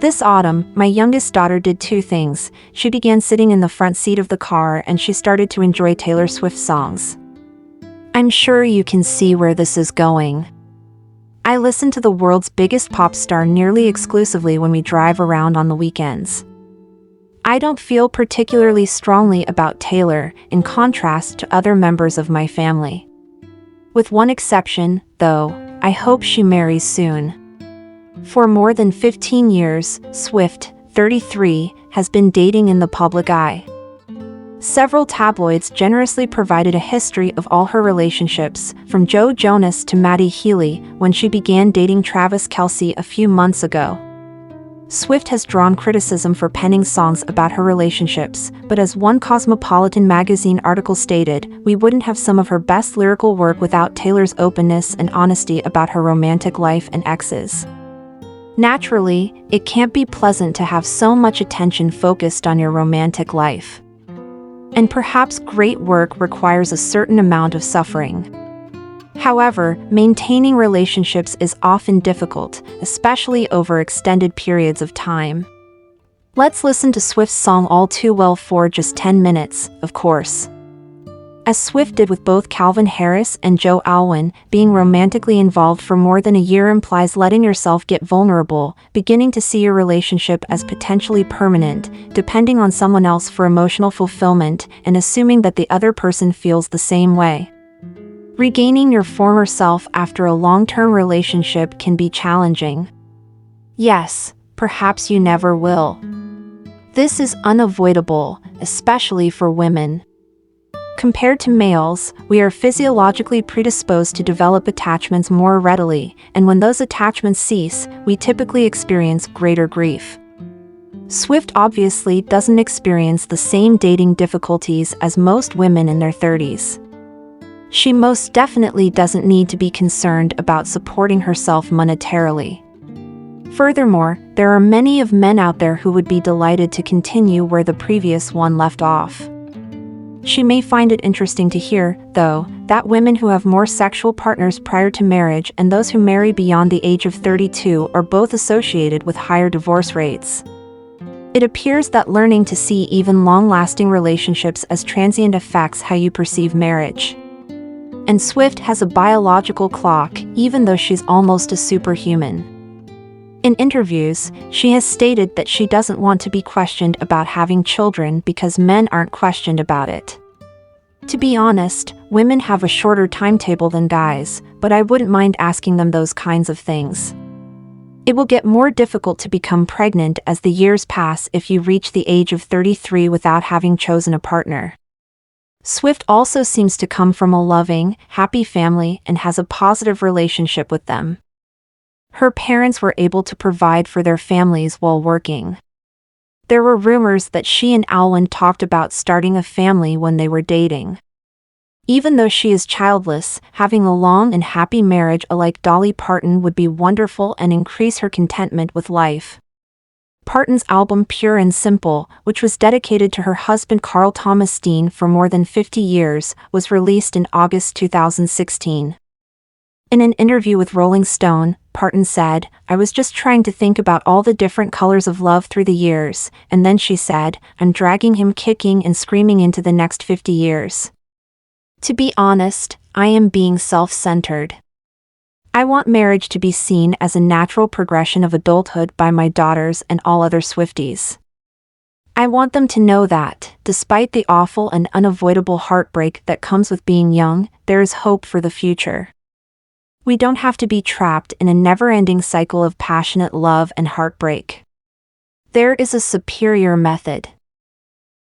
This autumn, my youngest daughter did two things. She began sitting in the front seat of the car and she started to enjoy Taylor Swift songs. I'm sure you can see where this is going. I listen to the world's biggest pop star nearly exclusively when we drive around on the weekends. I don't feel particularly strongly about Taylor, in contrast to other members of my family. With one exception, though, I hope she marries soon. For more than 15 years, Swift, 33, has been dating in the public eye. Several tabloids generously provided a history of all her relationships, from Joe Jonas to Matty Healy, when she began dating Travis Kelce a few months ago. Swift has drawn criticism for penning songs about her relationships, but as one Cosmopolitan magazine article stated, we wouldn't have some of her best lyrical work without Taylor's openness and honesty about her romantic life and exes. Naturally, it can't be pleasant to have so much attention focused on your romantic life. And perhaps great work requires a certain amount of suffering. However, maintaining relationships is often difficult, especially over extended periods of time. Let's listen to Swift's song All Too Well for just 10 minutes, of course. As Swift did with both Calvin Harris and Joe Alwyn, being romantically involved for more than a year implies letting yourself get vulnerable, beginning to see your relationship as potentially permanent, depending on someone else for emotional fulfillment, and assuming that the other person feels the same way. Regaining your former self after a long-term relationship can be challenging. Yes, perhaps you never will. This is unavoidable, especially for women. Compared to males, we are physiologically predisposed to develop attachments more readily, and when those attachments cease, we typically experience greater grief. Swift obviously doesn't experience the same dating difficulties as most women in their 30s. She most definitely doesn't need to be concerned about supporting herself monetarily. Furthermore, there are many of men out there who would be delighted to continue where the previous one left off. She may find it interesting to hear, though, that women who have more sexual partners prior to marriage and those who marry beyond the age of 32 are both associated with higher divorce rates. It appears that learning to see even long-lasting relationships as transient affects how you perceive marriage. And Swift has a biological clock, even though she's almost a superhuman. In interviews, she has stated that she doesn't want to be questioned about having children because men aren't questioned about it. To be honest, women have a shorter timetable than guys, but I wouldn't mind asking them those kinds of things. It will get more difficult to become pregnant as the years pass if you reach the age of 33 without having chosen a partner. Swift also seems to come from a loving, happy family and has a positive relationship with them. Her parents were able to provide for their families while working. There were rumors that she and Alwyn talked about starting a family when they were dating. Even though she is childless, having a long and happy marriage like Dolly Parton would be wonderful and increase her contentment with life. Parton's album Pure and Simple, which was dedicated to her husband Carl Thomas Steen for more than 50 years, was released in August 2016. In an interview with Rolling Stone, Parton said, "I was just trying to think about all the different colors of love through the years, and then she said, I'm dragging him kicking and screaming into the next 50 years. To be honest, I am being self-centered. I want marriage to be seen as a natural progression of adulthood by my daughters and all other Swifties. I want them to know that, despite the awful and unavoidable heartbreak that comes with being young, there is hope for the future. We don't have to be trapped in a never-ending cycle of passionate love and heartbreak. There is a superior method.